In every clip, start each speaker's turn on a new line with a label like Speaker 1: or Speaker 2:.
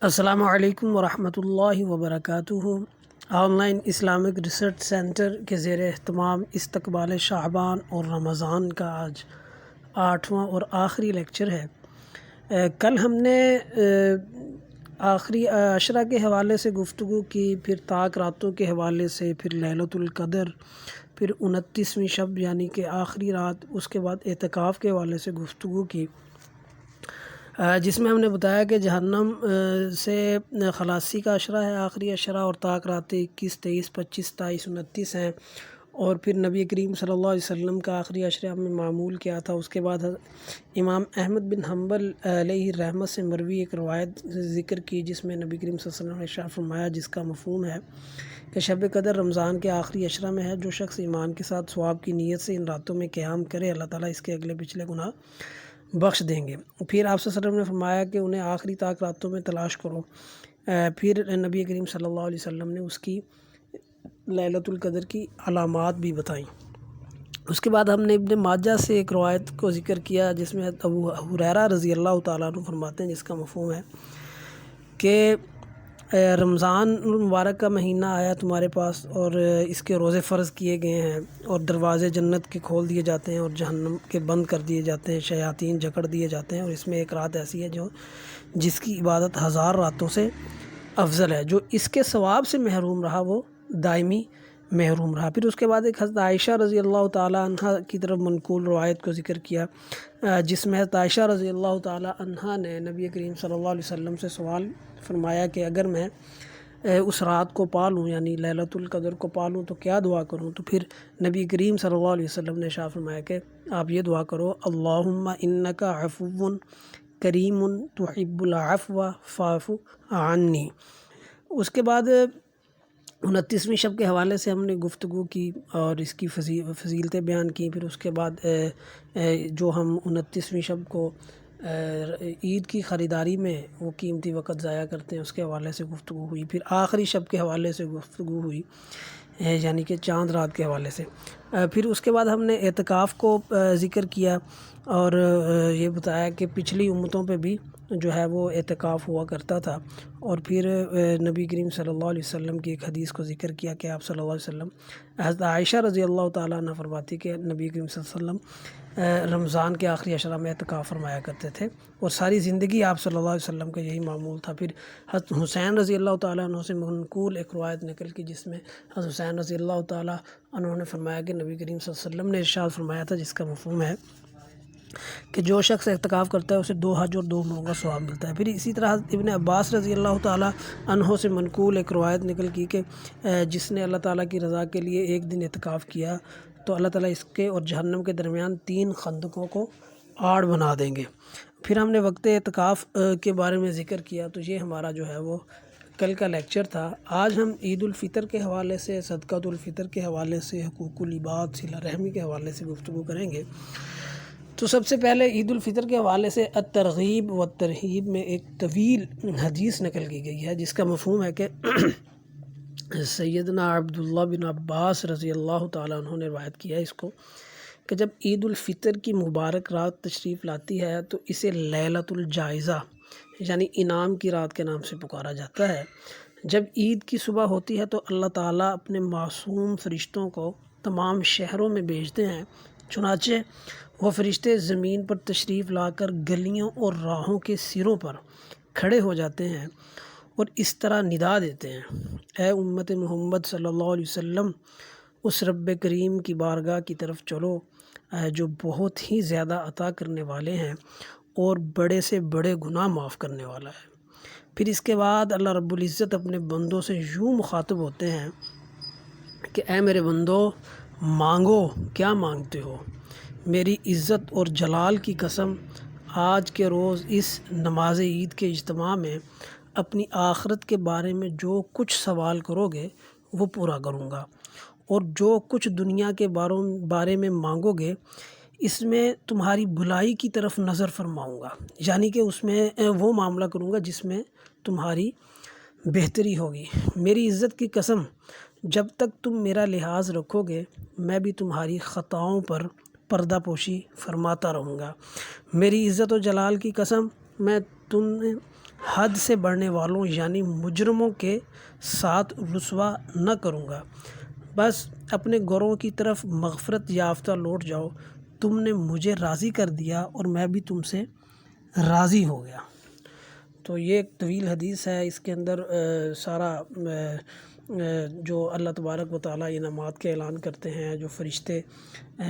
Speaker 1: السلام علیکم ورحمۃ اللہ وبرکاتہ۔ On line Islamic research centre کے زیر اہتمام استقبال شعبان اور رمضان کا آج 8واں اور آخری لیکچر ہے۔ کل ہم نے آخری عشرہ کے حوالے سے گفتگو کی، پھر طاق راتوں کے حوالے سے، پھر لیلۃ القدر، پھر 29ویں شب یعنی کہ آخری رات، اس کے بعد اعتکاف کے حوالے سے گفتگو کی، جس میں ہم نے بتایا کہ جہنم سے خلاصی کا عشرہ ہے آخری عشرہ، اور طاق راتیں 21، 23، 25، 27، 29 ہیں، اور پھر نبی کریم صلی اللہ علیہ وسلم کا آخری عشرہ ہم نے معمول کیا تھا۔ اس کے بعد امام احمد بن حنبل علیہ رحمت سے مروی ایک روایت ذکر کی، جس میں نبی کریم صلی اللہ علیہ وسلم نے ارشاد فرمایا، جس کا مفہوم ہے کہ شب قدر رمضان کے آخری عشرہ میں ہے، جو شخص ایمان کے ساتھ ثواب کی نیت سے ان راتوں میں قیام کرے، اللہ تعالیٰ اس کے اگلے پچھلے گناہ بخش دیں گے۔ پھر آپ صلی اللہ علیہ وسلم نے فرمایا کہ انہیں آخری طاق راتوں میں تلاش کرو۔ پھر نبی کریم صلی اللہ علیہ وسلم نے اس کی لیلۃ القدر کی علامات بھی بتائیں۔ اس کے بعد ہم نے ابن ماجہ سے ایک روایت کو ذکر کیا، جس میں ابو ہریرہ رضی اللہ تعالیٰ عنہ فرماتے ہیں، جس کا مفہوم ہے کہ رمضان المبارک کا مہینہ آیا تمہارے پاس، اور اس کے روزے فرض کیے گئے ہیں، اور دروازے جنت کے کھول دیے جاتے ہیں اور جہنم کے بند کر دیے جاتے ہیں، شیاطین جکڑ دیے جاتے ہیں، اور اس میں ایک رات ایسی ہے جس کی عبادت 1000 راتوں سے افضل ہے۔ جو اس کے ثواب سے محروم رہا وہ دائمی محروم رہا۔ پھر اس کے بعد ایک حضرت عائشہ رضی اللہ تعالیٰ عنہ کی طرف منقول روایت کو ذکر کیا، جس میں حضرت عائشہ رضی اللہ تعالیٰ عنہ نے نبی کریم صلی اللہ علیہ وسلم سے سوال فرمایا کہ اگر میں اس رات کو پالوں یعنی لیلۃ القدر کو پالوں تو کیا دعا کروں؟ تو پھر نبی کریم صلی اللہ علیہ وسلم نے ارشاد فرمایا کہ آپ یہ دعا کرو، اللہم انک عفو کریم تحب العفو فاعف عنی۔ اس کے بعد 29ویں شب کے حوالے سے ہم نے گفتگو کی اور اس کی فضیلتیں بیان کی۔ پھر اس کے بعد جو ہم 29ویں شب کو عید کی خریداری میں وہ قیمتی وقت ضائع کرتے ہیں، اس کے حوالے سے گفتگو ہوئی۔ پھر آخری شب کے حوالے سے گفتگو ہوئی، یعنی کہ چاند رات کے حوالے سے۔ پھر اس کے بعد ہم نے اعتکاف کو ذکر کیا اور یہ بتایا کہ پچھلی امتوں پہ بھی جو ہے وہ اعتکاف ہوا کرتا تھا، اور پھر نبی کریم صلی اللہ علیہ وسلم کی ایک حدیث کو ذکر کیا کہ آپ صلی اللہ علیہ وسلم، حضرت عائشہ رضی اللہ تعالیٰ عنہ فرماتی کہ نبی کریم صلی اللہ علیہ وسلم رمضان کے آخری عشرہ میں اعتکاف فرمایا کرتے تھے، اور ساری زندگی آپ صلی اللہ علیہ وسلم کا یہی معمول تھا۔ پھر حضرت حسین رضی اللہ تعالیٰ عنہ سے منقول ایک روایت نقل کی، جس میں حضرت حسین رضی اللہ تعالیٰ عنہ نے فرمایا کہ نبی کریم صلی اللہ علیہ وسلم نے ارشاد فرمایا تھا، جس کا مفہوم ہے کہ جو شخص اعتکاف کرتا ہے اسے 2 حج اور 2 عمروں کا ثواب ملتا ہے۔ پھر اسی طرح حضرت ابن عباس رضی اللہ تعالیٰ عنہ سے منقول ایک روایت نقل کی کہ جس نے اللہ تعالیٰ کی رضا کے لیے ایک دن اعتکاف کیا تو اللہ تعالیٰ اس کے اور جہنم کے درمیان 3 خندقوں کو آڑ بنا دیں گے۔ پھر ہم نے وقت اعتکاف کے بارے میں ذکر کیا، تو یہ ہمارا جو ہے وہ کل کا لیکچر تھا۔ آج ہم عید الفطر کے حوالے سے، صدقۃ الفطر کے حوالے سے، حقوق العباد، صلہ رحمی کے حوالے سے گفتگو کریں گے۔ تو سب سے پہلے عید الفطر کے حوالے سے الترغیب و ترہیب میں ایک طویل حدیث نقل کی گئی ہے، جس کا مفہوم ہے کہ سیدنا عبداللہ بن عباس رضی اللہ تعالیٰ عنہ نے روایت کیا اس کو کہ جب عید الفطر کی مبارک رات تشریف لاتی ہے تو اسے لیلۃ الجائزہ یعنی انعام کی رات کے نام سے پکارا جاتا ہے۔ جب عید کی صبح ہوتی ہے تو اللہ تعالیٰ اپنے معصوم فرشتوں کو تمام شہروں میں بھیجتے ہیں، چنانچہ وہ فرشتے زمین پر تشریف لا کر گلیوں اور راہوں کے سروں پر کھڑے ہو جاتے ہیں اور اس طرح ندا دیتے ہیں، اے امت محمد صلی اللہ علیہ وسلم، اس رب کریم کی بارگاہ کی طرف چلو جو بہت ہی زیادہ عطا کرنے والے ہیں اور بڑے سے بڑے گناہ معاف کرنے والا ہے۔ پھر اس کے بعد اللہ رب العزت اپنے بندوں سے یوں مخاطب ہوتے ہیں کہ اے میرے بندو، مانگو، کیا مانگتے ہو؟ میری عزت اور جلال کی قسم، آج کے روز اس نماز عید کے اجتماع میں اپنی آخرت کے بارے میں جو کچھ سوال کرو گے وہ پورا کروں گا، اور جو کچھ دنیا کے بارے میں مانگو گے اس میں تمہاری بھلائی کی طرف نظر فرماؤں گا، یعنی کہ اس میں وہ معاملہ کروں گا جس میں تمہاری بہتری ہوگی۔ میری عزت کی قسم، جب تک تم میرا لحاظ رکھو گے میں بھی تمہاری خطاؤں پر پردہ پوشی فرماتا رہوں گا۔ میری عزت و جلال کی قسم، میں حد سے بڑھنے والوں یعنی مجرموں کے ساتھ رسوا نہ کروں گا۔ بس اپنے گھروں کی طرف مغفرت یافتہ لوٹ جاؤ، تم نے مجھے راضی کر دیا اور میں بھی تم سے راضی ہو گیا۔ تو یہ ایک طویل حدیث ہے، اس کے اندر سارا جو اللہ تبارک و تعالیٰ انعامات کے اعلان کرتے ہیں، جو فرشتے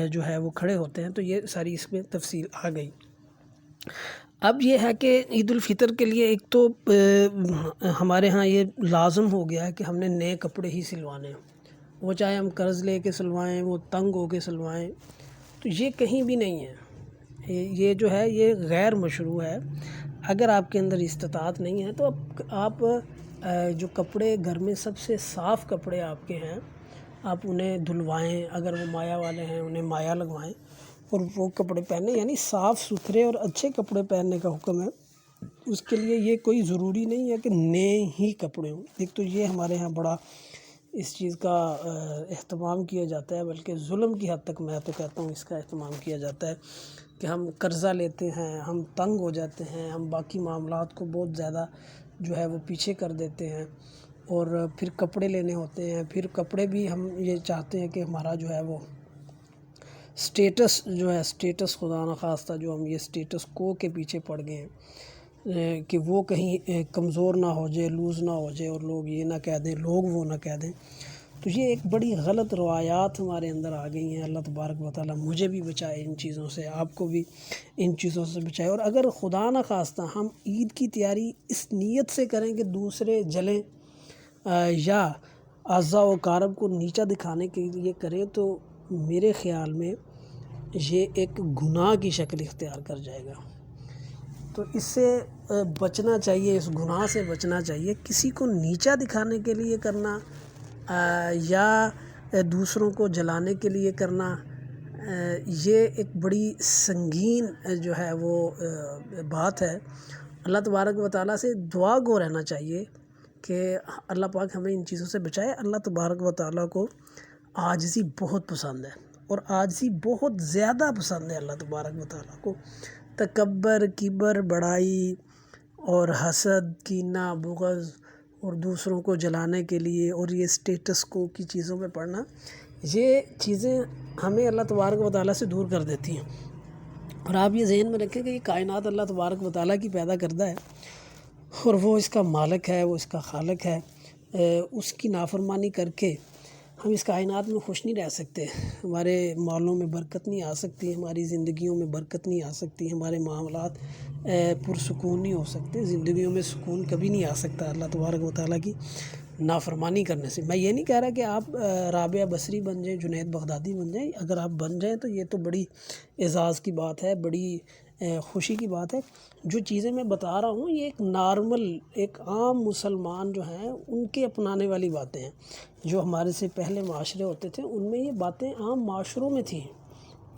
Speaker 1: جو ہے وہ کھڑے ہوتے ہیں، تو یہ ساری اس میں تفصیل آ گئی۔ اب یہ ہے کہ عید الفطر کے لیے ایک تو ہمارے ہاں یہ لازم ہو گیا ہے کہ ہم نے نئے کپڑے ہی سلوانے ہیں، وہ چاہے ہم قرض لے کے سلوائیں، وہ تنگ ہو کے سلوائیں، تو یہ کہیں بھی نہیں ہے، یہ جو ہے یہ غیر مشروع ہے۔ اگر آپ کے اندر استطاعت نہیں ہے تو آپ جو کپڑے گھر میں سب سے صاف کپڑے آپ کے ہیں آپ انہیں دھلوائیں، اگر وہ مایا والے ہیں انہیں مایا لگوائیں اور وہ کپڑے پہنیں، یعنی صاف ستھرے اور اچھے کپڑے پہننے کا حکم ہے۔ اس کے لیے یہ کوئی ضروری نہیں ہے کہ نئے ہی کپڑے ہوں۔ ایک تو یہ ہمارے ہاں بڑا اس چیز کا اہتمام کیا جاتا ہے، بلکہ ظلم کی حد تک میں تو کہتا ہوں اس کا اہتمام کیا جاتا ہے کہ ہم قرضہ لیتے ہیں، ہم تنگ ہو جاتے ہیں، ہم باقی معاملات کو بہت زیادہ جو ہے وہ پیچھے کر دیتے ہیں، اور پھر کپڑے لینے ہوتے ہیں، پھر کپڑے بھی ہم یہ چاہتے ہیں کہ ہمارا جو ہے وہ سٹیٹس جو ہے، سٹیٹس خدا نخواستہ جو ہم یہ سٹیٹس کو کے پیچھے پڑ گئے ہیں کہ وہ کہیں کمزور نہ ہو جائے، لوز نہ ہو جائے، اور لوگ یہ نہ کہہ دیں، لوگ وہ نہ کہہ دیں۔ تو یہ ایک بڑی غلط روایات ہمارے اندر آ گئی ہیں۔ اللہ تبارک و تعالیٰ مجھے بھی بچائے ان چیزوں سے، آپ کو بھی ان چیزوں سے بچائے۔ اور اگر خدا نخواستہ ہم عید کی تیاری اس نیت سے کریں کہ دوسرے جلیں یا اعضاء و اقارب کو نیچا دکھانے کے لیے کریں، تو میرے خیال میں یہ ایک گناہ کی شکل اختیار کر جائے گا۔ تو اس سے بچنا چاہیے، اس گناہ سے بچنا چاہیے۔ کسی کو نیچا دکھانے کے لیے کرنا یا دوسروں کو جلانے کے لیے کرنا، یہ ایک بڑی سنگین جو ہے وہ بات ہے۔ اللہ تبارک و تعالیٰ سے دعا گو رہنا چاہیے کہ اللہ پاک ہمیں ان چیزوں سے بچائے۔ اللہ تبارک و تعالیٰ کو عاجزی بہت پسند ہے، اور عاجزی بہت زیادہ پسند ہے اللہ تبارک و تعالیٰ کو۔ تکبر، کبر، بڑائی اور حسد، کینہ، بغض اور دوسروں کو جلانے کے لیے اور یہ سٹیٹس کو کی چیزوں میں پڑنا، یہ چیزیں ہمیں اللہ تبارک و تعالیٰ سے دور کر دیتی ہیں۔ اور آپ یہ ذہن میں رکھیں کہ یہ کائنات اللہ تبارک و تعالیٰ کی پیدا کردہ ہے، اور وہ اس کا مالک ہے، وہ اس کا خالق ہے۔ اس کی نافرمانی کر کے ہم اس کائنات میں خوش نہیں رہ سکتے، ہمارے مالوں میں برکت نہیں آ سکتی، ہماری زندگیوں میں برکت نہیں آ سکتی، ہمارے معاملات پرسکون نہیں ہو سکتے، زندگیوں میں سکون کبھی نہیں آ سکتا اللہ تبارک و تعالیٰ کی نافرمانی کرنے سے۔ میں یہ نہیں کہہ رہا کہ آپ رابعہ بصری بن جائیں، جنید بغدادی بن جائیں، اگر آپ بن جائیں تو یہ تو بڑی اعزاز کی بات ہے، بڑی خوشی کی بات ہے۔ جو چیزیں میں بتا رہا ہوں یہ ایک نارمل، ایک عام مسلمان جو ہیں ان کے اپنانے والی باتیں ہیں۔ جو ہمارے سے پہلے معاشرے ہوتے تھے ان میں یہ باتیں عام معاشروں میں تھیں،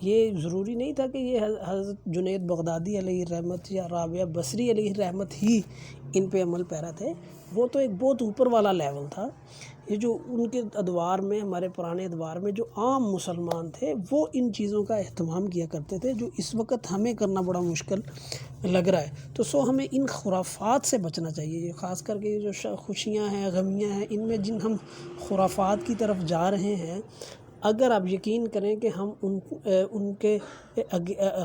Speaker 1: یہ ضروری نہیں تھا کہ یہ حضرت جنید بغدادی علیہ الرحمت یا رابعہ بصری علیہ الرحمت ہی ان پہ عمل پیرا تھے، وہ تو ایک بہت اوپر والا لیول تھا۔ یہ جو ان کے ادوار میں، ہمارے پرانے ادوار میں جو عام مسلمان تھے وہ ان چیزوں کا اہتمام کیا کرتے تھے، جو اس وقت ہمیں کرنا بڑا مشکل لگ رہا ہے۔ تو ہمیں ان خرافات سے بچنا چاہیے، خاص کر کے جو خوشیاں ہیں، غمیاں ہیں، ان میں جن ہم خرافات کی طرف جا رہے ہیں، اگر آپ یقین کریں کہ ہم ان کے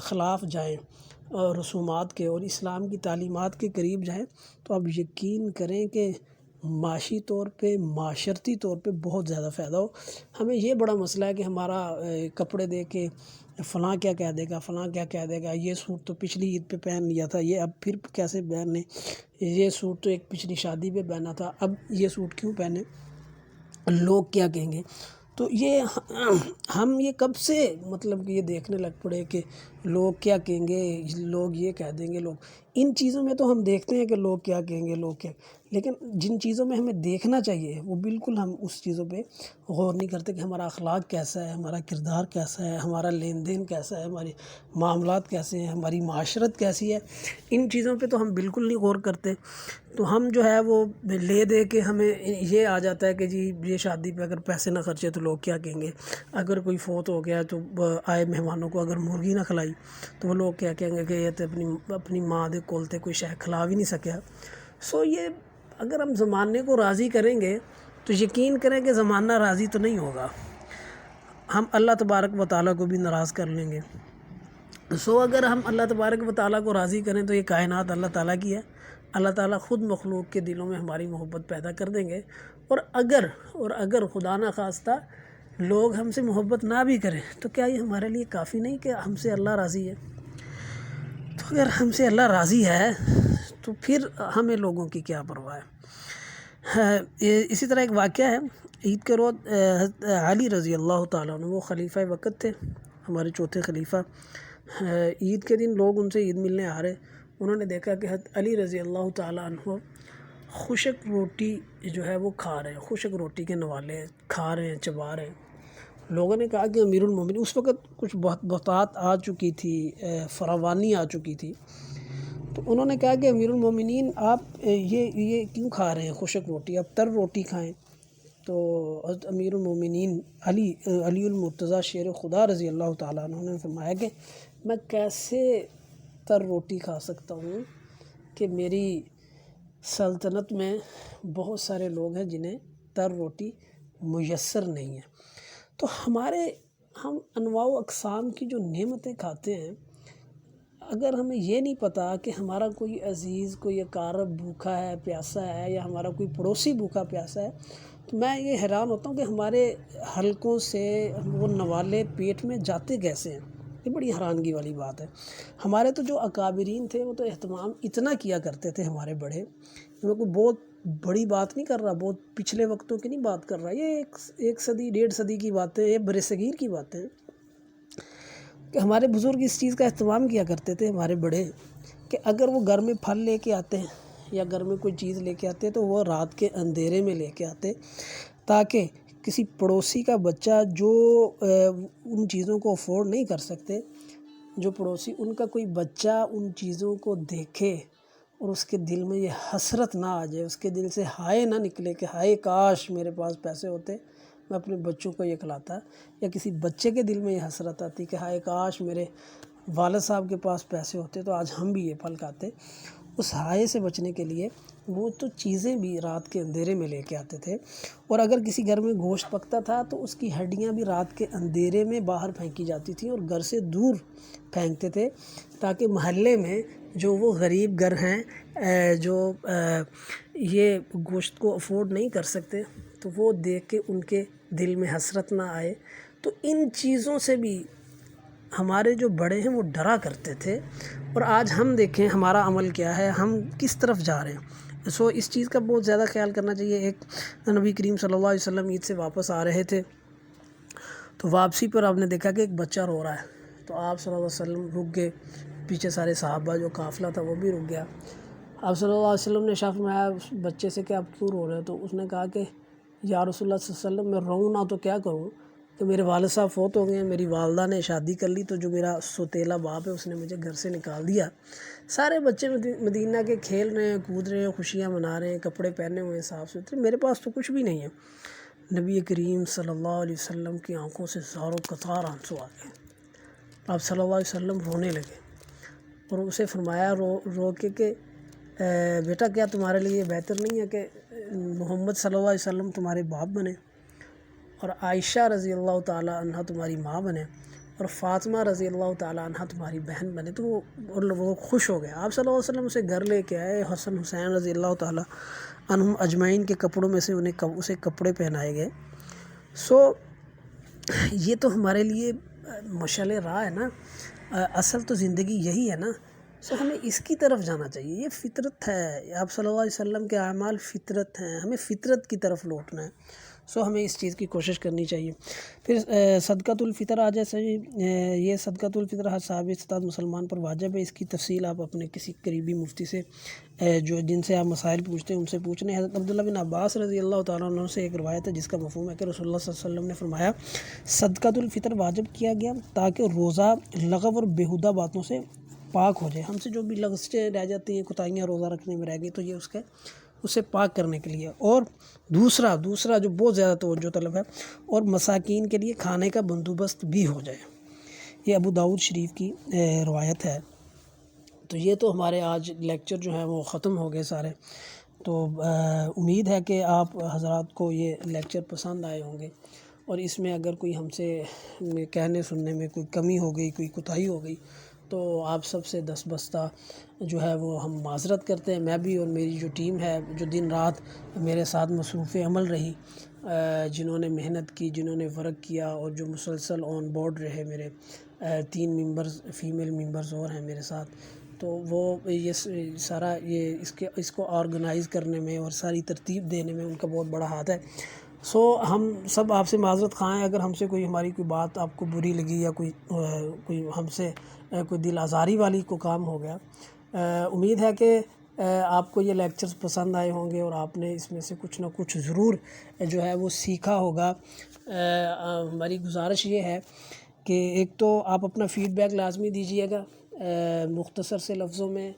Speaker 1: خلاف جائیں، رسومات کے اور اسلام کی تعلیمات کے قریب جائیں، تو آپ یقین کریں کہ معاشی طور پہ، معاشرتی طور پہ بہت زیادہ فائدہ ہو۔ ہمیں یہ بڑا مسئلہ ہے کہ ہمارا کپڑے دے کے فلاں کیا کہہ دے گا، فلاں کیا کہہ دے گا، یہ سوٹ تو پچھلی عید پہ پہن لیا تھا، یہ اب پھر کیسے پہنے، یہ سوٹ تو ایک پچھلی شادی پہ پہنا تھا، اب یہ سوٹ کیوں پہنے، لوگ کیا کہیں گے۔ تو یہ ہم یہ کب سے مطلب کہ یہ دیکھنے لگ پڑے کہ لوگ کیا کہیں گے، لوگ یہ کہہ دیں گے، لوگ ان چیزوں میں تو ہم دیکھتے ہیں کہ لوگ کیا کہیں گے، لوگ کیا، لیکن جن چیزوں میں ہمیں دیکھنا چاہیے وہ بالکل ہم اس چیزوں پہ غور نہیں کرتے کہ ہمارا اخلاق کیسا ہے، ہمارا کردار کیسا ہے، ہمارا لین دین کیسا ہے، ہمارے معاملات کیسے ہیں، ہماری معاشرت کیسی ہے، ان چیزوں پہ تو ہم بالکل نہیں غور کرتے۔ تو ہم جو ہے وہ لے دے کے ہمیں یہ آ جاتا ہے کہ جی یہ شادی پہ اگر پیسے نہ خرچے تو لوگ کیا کہیں گے، اگر کوئی فوت ہو گیا تو آئے مہمانوں کو اگر مرغی نہ کھلائی تو وہ لوگ کیا کہیں گے کہ یہ تو اپنی ماں دے کولتے کوئی شے کھلا بھی نہیں سکیا. سو یہ اگر ہم زمانے کو راضی کریں گے تو یقین کریں کہ زمانہ راضی تو نہیں ہوگا, ہم اللہ تبارک و تعالیٰ کو بھی ناراض کر لیں گے. سو اگر ہم اللہ تبارک و تعالیٰ کو راضی کریں تو یہ کائنات اللہ تعالیٰ کی ہے, اللہ تعالیٰ خود مخلوق کے دلوں میں ہماری محبت پیدا کر دیں گے. اور اگر خدا نخواستہ لوگ ہم سے محبت نہ بھی کریں تو کیا یہ ہمارے لیے کافی نہیں کہ ہم سے اللہ راضی ہے؟ تو اگر ہم سے اللہ راضی ہے تو پھر ہمیں لوگوں کی کیا پرواہ ہے. اسی طرح ایک واقعہ ہے, عید کے روز حضرت علی رضی اللہ تعالیٰ عنہ, وہ خلیفہ وقت تھے, ہمارے چوتھے خلیفہ. عید کے دن لوگ ان سے عید ملنے آ رہے, انہوں نے دیکھا کہ حضرت علی رضی اللہ تعالیٰ عنہ خشک روٹی جو ہے وہ کھا رہے ہیں, خشک روٹی کے نوالے کھا رہے ہیں, چبا رہے ہیں. لوگوں نے کہا کہ امیر المومنین, اس وقت کچھ بہتات آ چکی تھی, فراوانی آ چکی تھی, تو انہوں نے کہا کہ امیر المومنین آپ یہ کیوں کھا رہے ہیں خشک روٹی, آپ تر روٹی کھائیں. تو حضرت امیر المومنین علی المرتضیٰ شیر خدا رضی اللہ تعالیٰ عنہ نے فرمایا کہ میں کیسے تر روٹی کھا سکتا ہوں کہ میری سلطنت میں بہت سارے لوگ ہیں جنہیں تر روٹی میسر نہیں ہے. تو ہم انواع و اقسام کی جو نعمتیں کھاتے ہیں, اگر ہمیں یہ نہیں پتہ کہ ہمارا کوئی عزیز, کوئی اقارب بھوکا ہے, پیاسا ہے, یا ہمارا کوئی پڑوسی بھوکا پیاسا ہے, تو میں یہ حیران ہوتا ہوں کہ ہمارے حلقوں سے وہ نوالے پیٹ میں جاتے کیسے ہیں. یہ بڑی حیرانگی والی بات ہے. ہمارے تو جو اکابرین تھے وہ تو اہتمام اتنا کیا کرتے تھے, ہمارے بڑے, میں کوئی بہت بڑی بات نہیں کر رہا, بہت پچھلے وقتوں کی نہیں بات کر رہا, یہ ایک صدی 1.5 صدی کی باتیں, یہ برصغیر کی باتیں ہیں کہ ہمارے بزرگ اس چیز کا اہتمام کیا کرتے تھے, ہمارے بڑے, کہ اگر وہ گھر میں پھل لے کے آتے ہیں یا گھر میں کوئی چیز لے کے آتے تو وہ رات کے اندھیرے میں لے کے آتے, تاکہ کسی پڑوسی کا بچہ جو ان چیزوں کو افورڈ نہیں کر سکتے, جو پڑوسی, ان کا کوئی بچہ ان چیزوں کو دیکھے اور اس کے دل میں یہ حسرت نہ آ جائے, اس کے دل سے ہائے نہ نکلے کہ ہائے کاش میرے پاس پیسے ہوتے, میں اپنے بچوں کو یہ کھلاتا. یا کسی بچے کے دل میں یہ حسرت آتی کہ ہائے کاش میرے والد صاحب کے پاس پیسے ہوتے تو آج ہم بھی یہ پھل کھاتے. اس ہائے سے بچنے کے لیے وہ تو چیزیں بھی رات کے اندھیرے میں لے کے آتے تھے. اور اگر کسی گھر میں گوشت پکتا تھا تو اس کی ہڈیاں بھی رات کے اندھیرے میں باہر پھینکی جاتی تھیں, اور گھر سے دور پھینکتے تھے, تاکہ محلے میں جو وہ غریب گھر ہیں جو یہ گوشت کو افورڈ نہیں کر سکتے, تو وہ دیکھ کے ان کے دل میں حسرت نہ آئے. تو ان چیزوں سے بھی ہمارے جو بڑے ہیں وہ ڈرا کرتے تھے. اور آج ہم دیکھیں ہمارا عمل کیا ہے, ہم کس طرف جا رہے ہیں. سو اس چیز کا بہت زیادہ خیال کرنا چاہیے. ایک نبی کریم صلی اللہ علیہ وسلم عید سے واپس آ رہے تھے, تو واپسی پر آپ نے دیکھا کہ ایک بچہ رو رہا ہے, تو آپ صلی اللہ علیہ وسلم رک گئے, پیچھے سارے صحابہ جو قافلہ تھا وہ بھی رک گیا. آپ صلی اللہ علیہ وسلم نے ارشاد فرمایا اس بچے سے کہ آپ کیوں رو رہے ہو؟ تو اس نے کہا کہ یا رسول اللہ صلی اللہ علیہ وسلم, میں روؤں نہ تو کیا کروں کہ میرے والد صاحب فوت ہو گئے ہیں, میری والدہ نے شادی کر لی, تو جو میرا سوتیلا باپ ہے اس نے مجھے گھر سے نکال دیا. سارے بچے مدینہ کے کھیل رہے ہیں, کود رہے ہیں, خوشیاں منا رہے ہیں, کپڑے پہنے ہوئے ہیں صاف ستھرے, میرے پاس تو کچھ بھی نہیں ہے. نبی کریم صلی اللہ علیہ وسلم کی آنکھوں سے زاروں قطار آنسو آ گئے. آپ صلی اللہ علیہ وسلم رونے لگے اور اسے فرمایا رو کے کہ بیٹا کیا تمہارے لیے یہ بہتر نہیں ہے کہ محمد صلی اللہ علیہ وسلم تمہارے باپ بنے, اور عائشہ رضی اللہ تعالیٰ عنہ تمہاری ماں بنے, اور فاطمہ رضی اللہ تعالیٰ عنہ تمہاری بہن بنے. تو وہ خوش ہو گئے. آپ صلی اللہ علیہ وسلم اسے گھر لے کے آئے, حسن حسین رضی اللہ تعالیٰ عنہم اجمعین کے کپڑوں میں سے اسے کپڑے پہنائے گئے. سو یہ تو ہمارے لیے مشعل راہ ہے نا, اصل تو زندگی یہی ہے نا. سو ہمیں اس کی طرف جانا چاہیے, یہ فطرت ہے. آپ صلی اللہ علیہ وسلم کے اعمال فطرت ہیں, ہمیں فطرت کی طرف لوٹنا ہے. سو ہمیں اس چیز کی کوشش کرنی چاہیے. پھر صدقۃ الفطر آ جیسے یہ صدقۃ الفطر ہر صاحب استطاعت مسلمان پر واجب ہے. اس کی تفصیل آپ اپنے کسی قریبی مفتی سے جن سے آپ مسائل پوچھتے ہیں ان سے پوچھنے. حضرت عبداللہ بن عباس رضی اللہ تعالیٰ عنہ سے ایک روایت ہے جس کا مفہوم ہے کہ رسول اللہ صلی اللہ علیہ وسلم نے فرمایا صدقۃ الفطر واجب کیا گیا تاکہ روزہ لغو اور بیہودہ باتوں سے پاک ہو جائے. ہم سے جو بھی لغزشیں رہ جاتی ہیں, کوتاہیاں روزہ رکھنے میں رہ گئی, تو یہ اسے پاک کرنے کے لیے. اور دوسرا جو بہت زیادہ توجہ طلب ہے, اور مساکین کے لیے کھانے کا بندوبست بھی ہو جائے. یہ ابو داؤد شریف کی روایت ہے. تو یہ تو ہمارے آج لیکچر جو ہیں وہ ختم ہو گئے سارے. تو امید ہے کہ آپ حضرات کو یہ لیکچر پسند آئے ہوں گے، اور اس میں اگر کوئی ہم سے کہنے سننے میں کوئی کمی ہو گئی، کوئی کوتاہی ہو گئی، تو آپ سب سے دستبستہ جو ہے وہ ہم معذرت کرتے ہیں. میں بھی اور میری جو ٹیم ہے جو دن رات میرے ساتھ مصروف عمل رہی، جنہوں نے محنت کی، جنہوں نے ورک کیا، اور جو مسلسل آن بورڈ رہے. میرے 3 ممبرز فیمیل ممبرز اور ہیں میرے ساتھ. تو وہ یہ سارا اس کو آرگنائز کرنے میں اور ساری ترتیب دینے میں ان کا بہت بڑا ہاتھ ہے. ہم سب آپ سے معذرت خواہ ہیں اگر ہم سے ہماری کوئی بات آپ کو بری لگی، یا کوئی ہم سے کوئی دل آزاری والی کو کام ہو گیا. امید ہے کہ آپ کو یہ لیکچرز پسند آئے ہوں گے، اور آپ نے اس میں سے کچھ نہ کچھ ضرور جو ہے وہ سیکھا ہوگا. ہماری گزارش یہ ہے کہ ایک تو آپ اپنا فیڈ بیک لازمی دیجیے گا. مختصر سے لفظوں میں،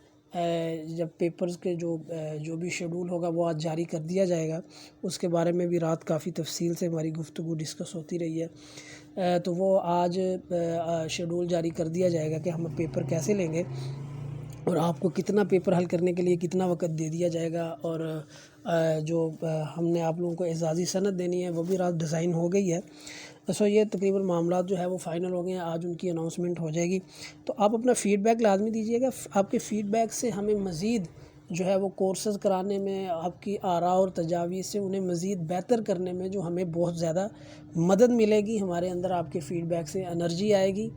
Speaker 1: جب پیپرز کے جو بھی شیڈول ہوگا وہ آج جاری کر دیا جائے گا. اس کے بارے میں بھی رات کافی تفصیل سے ہماری گفتگو ڈسکس ہوتی رہی ہے. تو وہ آج شیڈول جاری کر دیا جائے گا کہ ہم پیپر کیسے لیں گے، اور آپ کو کتنا پیپر حل کرنے کے لیے کتنا وقت دے دیا جائے گا. اور جو ہم نے آپ لوگوں کو اعزازی سند دینی ہے وہ بھی رات ڈیزائن ہو گئی ہے. یہ تقریباً معاملات جو ہے وہ فائنل ہو گئے ہیں. آج ان کی اناؤنسمنٹ ہو جائے گی. تو آپ اپنا فیڈ بیک لازمی دیجیے گا. آپ کے فیڈ بیک سے ہمیں مزید جو ہے وہ کورسز کرانے میں، آپ کی آراء اور تجاویز سے انہیں مزید بہتر کرنے میں جو ہمیں بہت زیادہ مدد ملے گی. ہمارے اندر آپ کے فیڈ بیک سے انرجی آئے گی.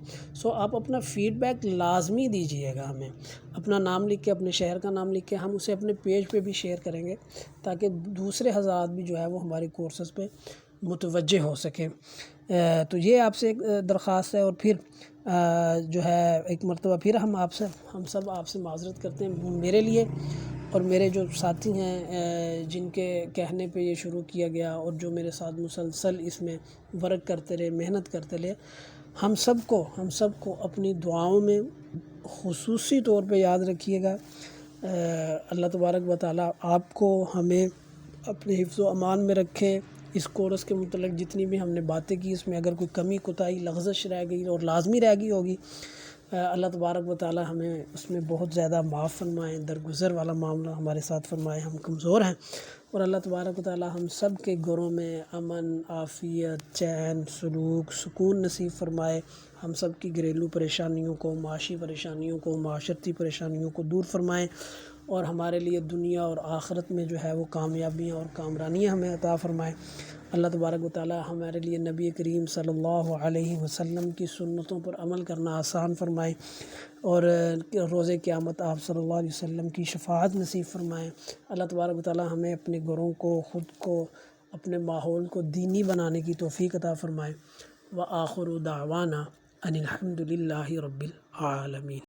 Speaker 1: آپ اپنا فیڈ بیک لازمی دیجیے گا ہمیں. اپنا نام لکھ کے، اپنے شہر کا نام لکھ کے، ہم اسے اپنے پیج پہ بھی شیئر کریں گے تاکہ دوسرے حضرات بھی جو ہے وہ ہمارے کورسز پہ متوجہ ہو سکیں. تو یہ آپ سے ایک درخواست ہے. اور پھر جو ہے ایک مرتبہ پھر ہم سب آپ سے معذرت کرتے ہیں. میرے لیے اور میرے جو ساتھی ہیں جن کے کہنے پہ یہ شروع کیا گیا، اور جو میرے ساتھ مسلسل اس میں ورک کرتے رہے، محنت کرتے رہے، ہم سب کو اپنی دعاؤں میں خصوصی طور پہ یاد رکھیے گا. اللہ تبارک و تعالیٰ آپ کو، ہمیں اپنے حفظ و امان میں رکھے. اس کورس کے متعلق جتنی بھی ہم نے باتیں کی، اس میں اگر کوئی کمی کوتاہی لغزش رہ گئی اور لازمی رہ گئی ہوگی، اللہ تبارک و تعالیٰ ہمیں اس میں بہت زیادہ معاف فرمائیں. درگزر والا معاملہ ہمارے ساتھ فرمائیں. ہم کمزور ہیں، اور اللہ تبارک و تعالیٰ ہم سب کے گھروں میں امن، عافیت، چین، سلوک، سکون نصیب فرمائے. ہم سب کی گھریلو پریشانیوں کو، معاشی پریشانیوں کو، معاشرتی پریشانیوں کو دور فرمائیں، اور ہمارے لیے دنیا اور آخرت میں جو ہے وہ کامیابیاں اور کامرانیاں ہمیں عطا فرمائیں. اللہ تبارک و تعالیٰ ہمارے لیے نبی کریم صلی اللہ علیہ وسلم کی سنتوں پر عمل کرنا آسان فرمائے، اور روز قیامت آپ صلی اللہ علیہ وسلم کی شفاعت نصیب فرمائیں. اللہ تبارک و تعالیٰ ہمیں اپنے گھروں کو، خود کو، اپنے ماحول کو دینی بنانے کی توفیق عطا فرمائے. وآخر دعوانا ان الحمد للہ رب العالمین.